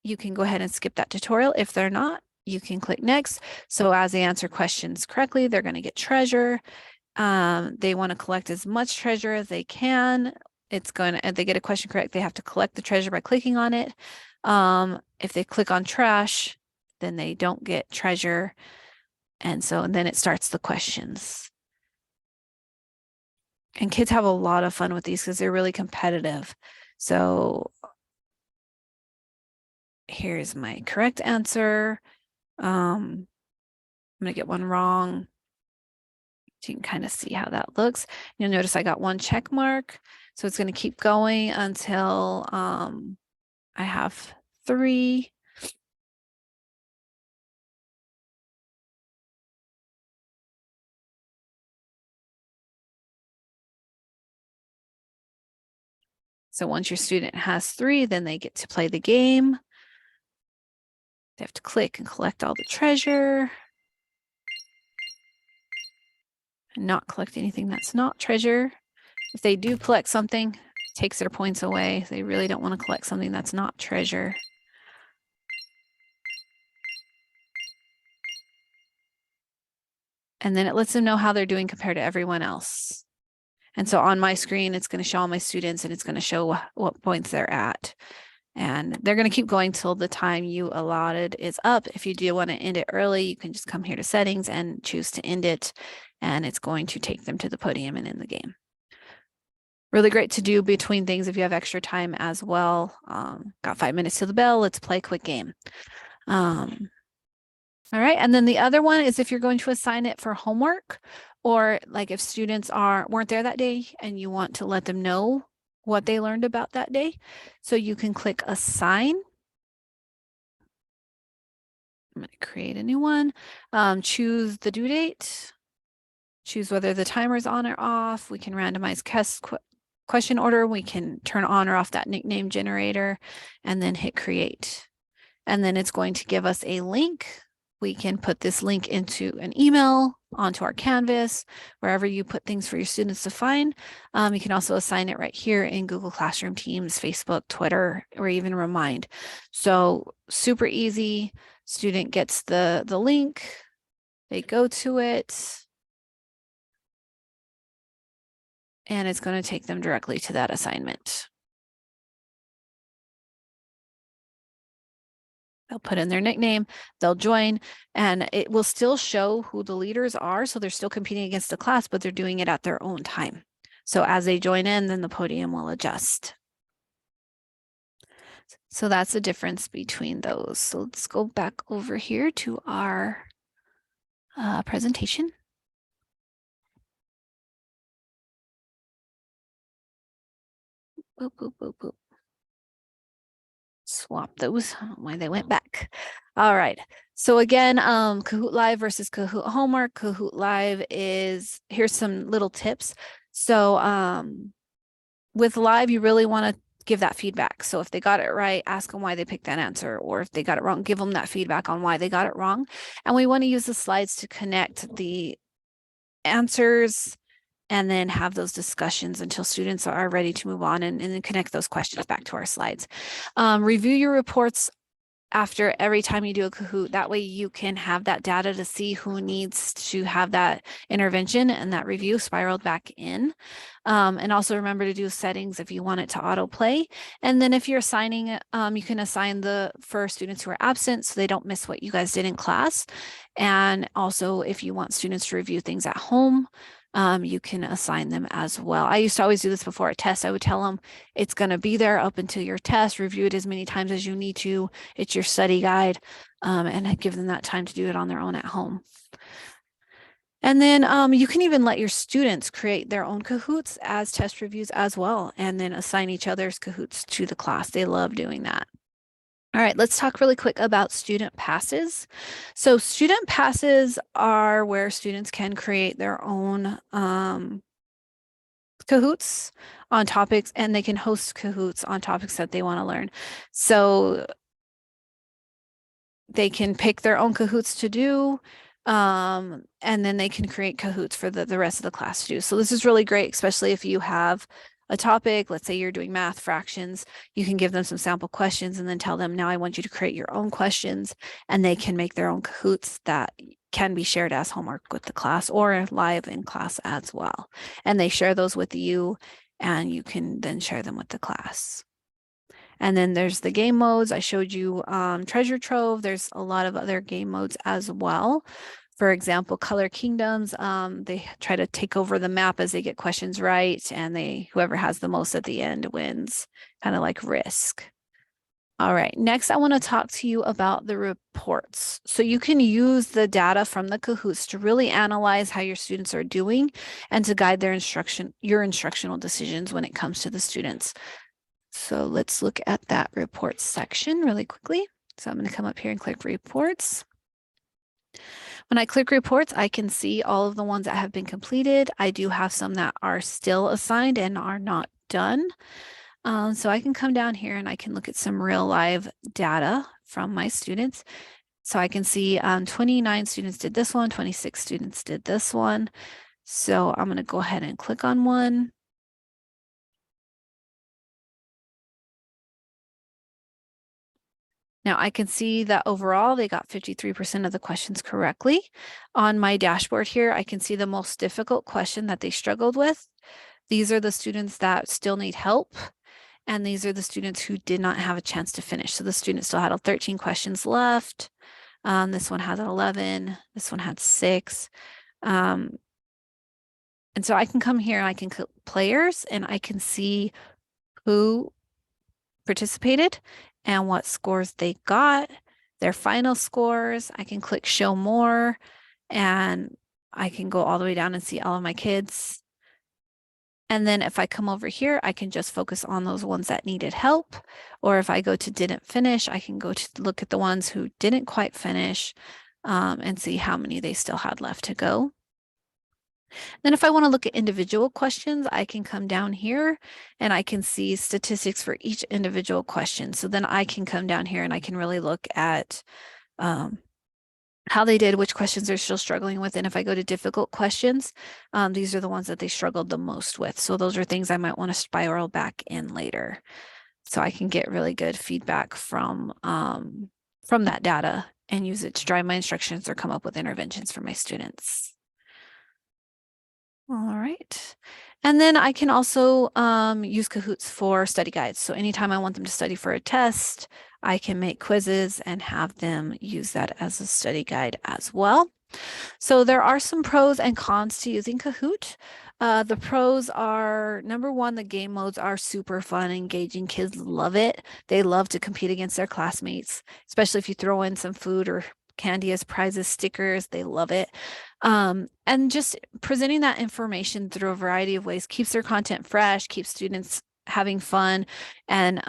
you can go ahead and skip that tutorial. If they're not, you can click next. So as they answer questions correctly, they're going to get treasure. They want to collect as much treasure as they can. If they get a question correct, they have to collect the treasure by clicking on it. If they click on trash, then they don't get treasure. And then it starts the questions. And kids have a lot of fun with these because they're really competitive. So here's my correct answer. I'm going to get one wrong. So you can kind of see how that looks. You'll notice I got one check mark. So it's going to keep going until I have 3. So once your student has 3, then they get to play the game. They have to click and collect all the treasure. And not collect anything that's not treasure. If they do collect something, it takes their points away. They really don't want to collect something that's not treasure. And then it lets them know how they're doing compared to everyone else. And so on my screen, it's going to show all my students and it's going to show what points they're at. And they're going to keep going till the time you allotted is up. If you do want to end it early, you can just come here to settings and choose to end it. And it's going to take them to the podium and in the game. Really great to do between things if you have extra time as well. Got 5 minutes to the bell. Let's play a quick game. All right. And then the other one is if you're going to assign it for homework, or like if students weren't there that day and you want to let them know what they learned about that day. So you can click assign. I'm going to create a new one. Choose the due date. Choose whether the timer is on or off. We can randomize question order. We can turn on or off that nickname generator and then hit create. And then it's going to give us a link. We can put this link into an email, onto our Canvas, wherever you put things for your students to find. You can also assign it right here in Google Classroom, Teams, Facebook, Twitter, or even Remind. So super easy. Student gets the link. They go to it. And it's going to take them directly to that assignment. They'll put in their nickname, they'll join, and it will still show who the leaders are. So they're still competing against the class, but they're doing it at their own time. So as they join in, then the podium will adjust. So that's the difference between those. So let's go back over here to our presentation. Boop, boop, boop, boop. Swap those. I don't know why they went back. All right. So again, Kahoot Live versus Kahoot Homework. Kahoot Live is, here's some little tips. So with Live, you really want to give that feedback. So if they got it right, ask them why they picked that answer, or if they got it wrong, give them that feedback on why they got it wrong. And we want to use the slides to connect the answers and then have those discussions until students are ready to move on and then connect those questions back to our slides. Review your reports after every time you do a Kahoot. That way you can have that data to see who needs to have that intervention and that review spiraled back in. And also remember to do settings if you want it to autoplay. And then if you're assigning, you can assign for students who are absent so they don't miss what you guys did in class. And also if you want students to review things at home, you can assign them as well. I used to always do this before a test. I would tell them it's going to be there up until your test. Review it as many times as you need to. It's your study guide, and I give them that time to do it on their own at home. And then you can even let your students create their own Kahoots as test reviews as well, and then assign each other's Kahoots to the class. They love doing that. All right, let's talk really quick about student passes. So student passes are where students can create their own Kahoots on topics, and they can host Kahoots on topics that they want to learn. So they can pick their own Kahoots to do, and then they can create Kahoots for the rest of the class to do. So this is really great, especially if you have a topic, let's say you're doing math fractions, you can give them some sample questions and then tell them, now I want you to create your own questions, and they can make their own Kahoots that can be shared as homework with the class or live in class as well. And they share those with you, and you can then share them with the class. And then there's the game modes. I showed you Treasure Trove. There's a lot of other game modes as well. For example, Color Kingdoms, they try to take over the map as they get questions right, and whoever has the most at the end wins, kind of like Risk. All right, next I want to talk to you about the reports. So you can use the data from the Kahoots to really analyze how your students are doing and to guide your instructional decisions when it comes to the students. So let's look at that reports section really quickly. So I'm going to come up here and click reports. When I click reports, I can see all of the ones that have been completed. I do have some that are still assigned and are not done. So I can come down here and I can look at some real live data from my students. So I can see 29 students did this one, 26 students did this one. So I'm going to go ahead and click on one. Now I can see that overall they got 53% of the questions correctly. On my dashboard here, I can see the most difficult question that they struggled with. These are the students that still need help. And these are the students who did not have a chance to finish. So the student still had 13 questions left. This one had 11. This one had 6. And so I can come here and I can click players and I can see who participated and what scores they got, their final scores. I can click show more and I can go all the way down and see all of my kids. And then if I come over here, I can just focus on those ones that needed help. Or if I go to didn't finish, I can go to look at the ones who didn't quite finish and see how many they still had left to go. Then if I want to look at individual questions, I can come down here and I can see statistics for each individual question. So then I can come down here and I can really look at how they did, which questions they're still struggling with. And if I go to difficult questions, these are the ones that they struggled the most with. So those are things I might want to spiral back in later. So I can get really good feedback from that data and use it to drive my instructions or come up with interventions for my students. All right. And then I can also use Kahoots for study guides. So anytime I want them to study for a test, I can make quizzes and have them use that as a study guide as well. So there are some pros and cons to using Kahoot. The pros are, number one, the game modes are super fun, engaging. Kids love it. They love to compete against their classmates, especially if you throw in some food or candy as prizes, stickers, they love it. And just presenting that information through a variety of ways keeps their content fresh, keeps students having fun, and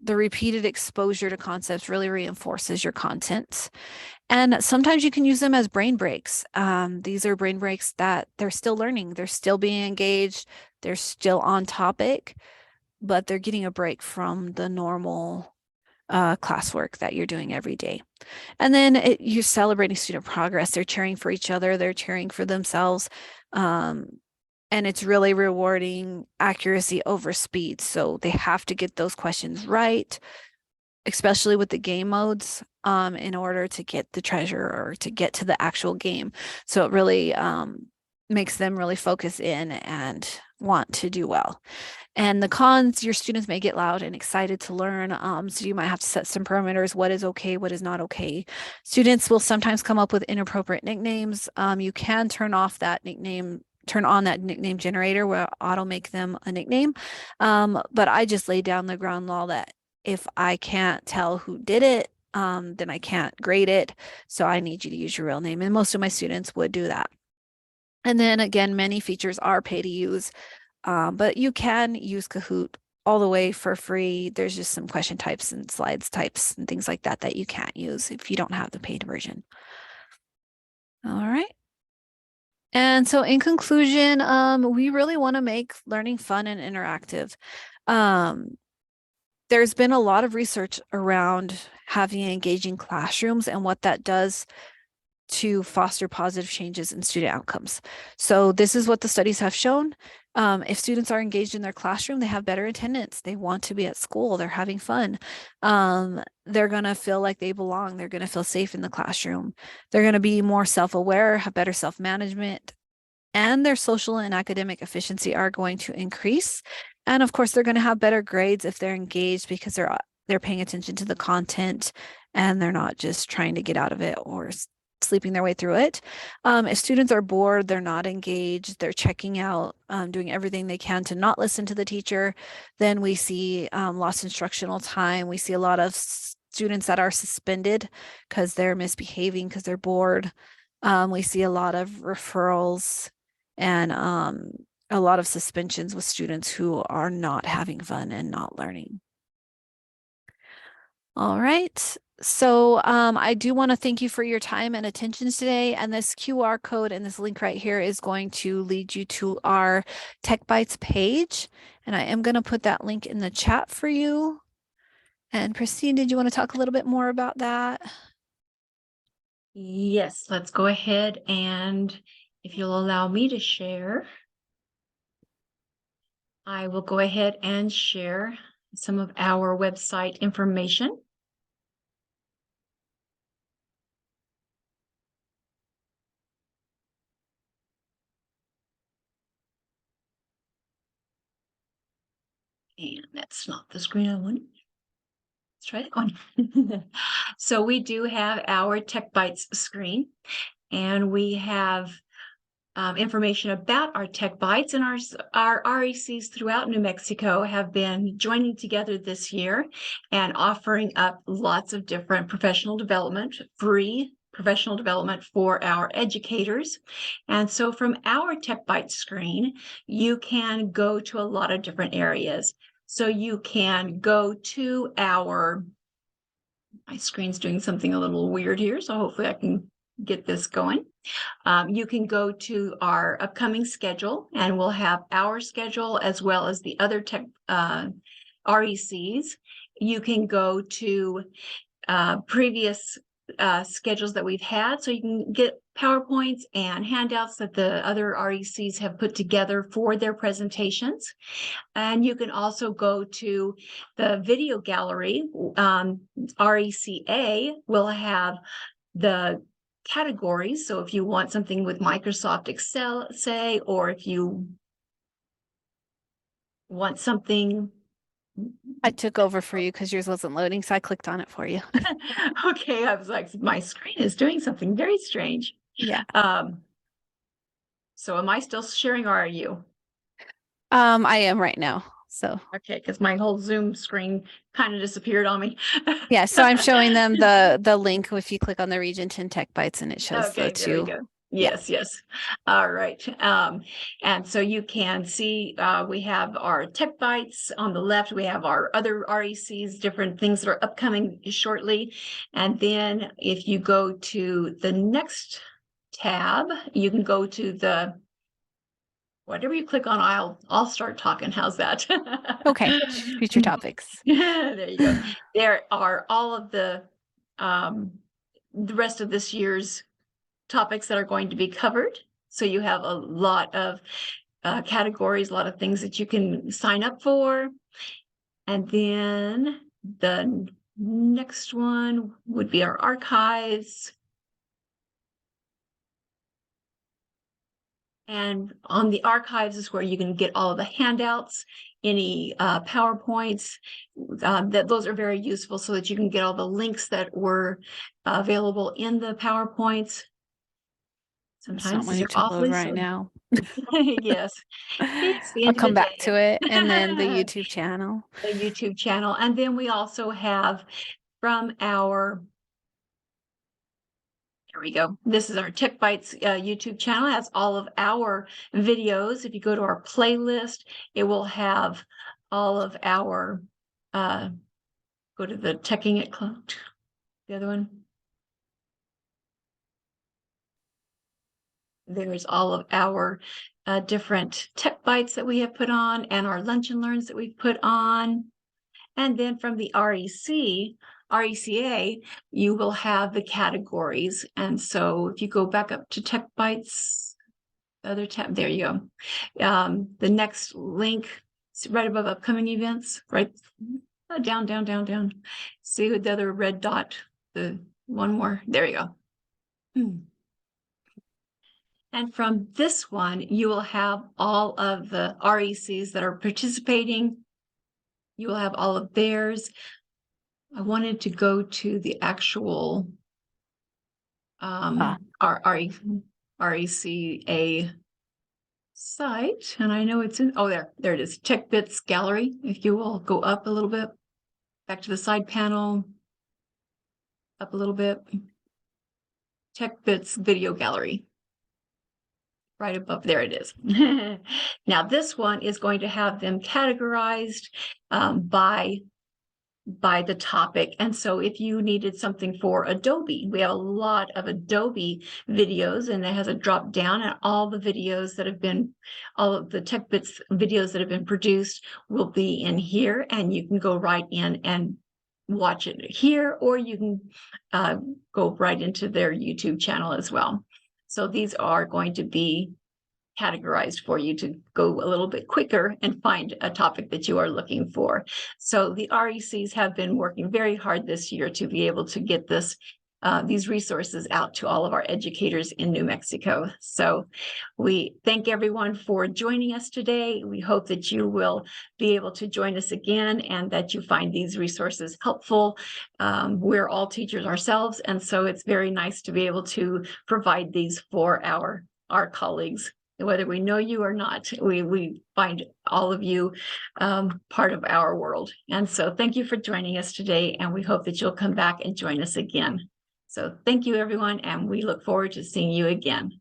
the repeated exposure to concepts really reinforces your content. And sometimes you can use them as brain breaks. These are brain breaks that they're still learning, they're still being engaged, they're still on topic, but they're getting a break from the normal classwork that you're doing every day. And then you're celebrating student progress. They're cheering for each other. They're cheering for themselves. And it's really rewarding accuracy over speed. So they have to get those questions right, especially with the game modes, in order to get the treasure or to get to the actual game. So it really makes them really focus in and want to do well. And the cons, your students may get loud and excited to learn. So you might have to set some parameters. What is okay? What is not okay? Students will sometimes come up with inappropriate nicknames. You can turn on that nickname generator where auto make them a nickname. But I just laid down the ground law that if I can't tell who did it, then I can't grade it. So I need you to use your real name. And most of my students would do that. And then again, many features are pay to use. But you can use Kahoot all the way for free. There's just some question types and slides types and things like that that you can't use if you don't have the paid version. All right. And so in conclusion, we really want to make learning fun and interactive. There's been a lot of research around having engaging classrooms and what that does to foster positive changes in student outcomes. So this is what the studies have shown. If students are engaged in their classroom, they have better attendance. They want to be at school. They're having fun. They're going to feel like they belong. They're going to feel safe in the classroom. They're going to be more self-aware, have better self-management, and their social and academic efficiency are going to increase. And of course, they're going to have better grades if they're engaged because they're paying attention to the content and they're not just trying to get out of it or sleeping their way through it. If students are bored, they're not engaged, they're checking out, doing everything they can to not listen to the teacher, then we see lost instructional time. We see a lot of students that are suspended because they're misbehaving, because they're bored. We see a lot of referrals and a lot of suspensions with students who are not having fun and not learning. All right. So I do want to thank you for your time and attention today. And this QR code and this link right here is going to lead you to our Tech Bytes page. And I am going to put that link in the chat for you. And Christine, did you want to talk a little bit more about that? Yes, let's go ahead, and if you'll allow me to share, I will go ahead and share some of our website information. And that's not the screen I wanted. Let's try that one. So we do have our Tech Bytes screen, and we have information about our Tech Bytes, and our RECs throughout New Mexico have been joining together this year and offering up lots of different professional development, free professional development for our educators. And so from our Tech Bytes screen, you can go to a lot of different areas. So you can go to my screen's doing something a little weird here, so hopefully I can get this going. You can go to our upcoming schedule, and we'll have our schedule as well as the other tech RECs. You can go to previous schedules that we've had, so you can get PowerPoints and handouts that the other RECs have put together for their presentations. And you can also go to the video gallery. RECA will have the categories. So if you want something with Microsoft Excel, say, or if you want something. I took over for you because yours wasn't loading, so I clicked on it for you. Okay, I was like, my screen is doing something very strange. Yeah. So am I still sharing, or are you? I am right now. So Okay, because my whole Zoom screen kind of disappeared on me. yeah, so I'm showing them the link if you click on the Region 10 Tech Bytes, and it shows Okay, the there we two. go. Yes, yes. All right. And so you can see we have our Tech Bytes on the left. We have our other RECs, different things that are upcoming shortly. And then if you go to the next tab, you can go to the whatever you click on, I'll start talking. How's that? Okay, future topics. There you go. There are all of the rest of this year's topics that are going to be covered. So you have a lot of categories, a lot of things that you can sign up for. And then the next one would be our archives. And on the archives is where you can get all of the handouts, any PowerPoints. Those are very useful so that you can get all the links that were available in the PowerPoints. It's Sometimes not these wanting are to load awfully right slow. now. Yes, it's the I'll end of come the back day. to it, and then the YouTube channel. The YouTube channel. And then we also have from our, there we go. This is our Tech Bytes YouTube channel. It has all of our videos. If you go to our playlist, it will have all of our, go to the Teching It Club, the other one. There's all of our different Tech Bytes that we have put on, and our Lunch and Learns that we've put on. And then from the RECA, you will have the categories. And so if you go back up to Tech Bytes, the other tab, there you go. The next link right above upcoming events, right down, down, down, down. See the other red dot, the one more, there you go. And from this one, you will have all of the RECs that are participating. You will have all of theirs. I wanted to go to the actual our RECA site, and I know it's in, oh, there it is, Tech Bits Gallery. If you will go up a little bit, back to the side panel, up a little bit, Tech Bits Video Gallery. Right above there it is. Now this one is going to have them categorized by the topic. And so if you needed something for Adobe, we have a lot of Adobe videos, and it has a drop down, and all the videos that have been, all of the Tech Bits videos that have been produced will be in here, and you can go right in and watch it here, or you can go right into their YouTube channel as well. So these are going to be categorized for you to go a little bit quicker and find a topic that you are looking for. So the RECs have been working very hard this year to be able to get these resources out to all of our educators in New Mexico. So we thank everyone for joining us today. We hope that you will be able to join us again and that you find these resources helpful. We're all teachers ourselves, and so it's very nice to be able to provide these for our colleagues. Whether we know you or not, we find all of you part of our world. And so thank you for joining us today, and we hope that you'll come back and join us again. So thank you, everyone, and we look forward to seeing you again.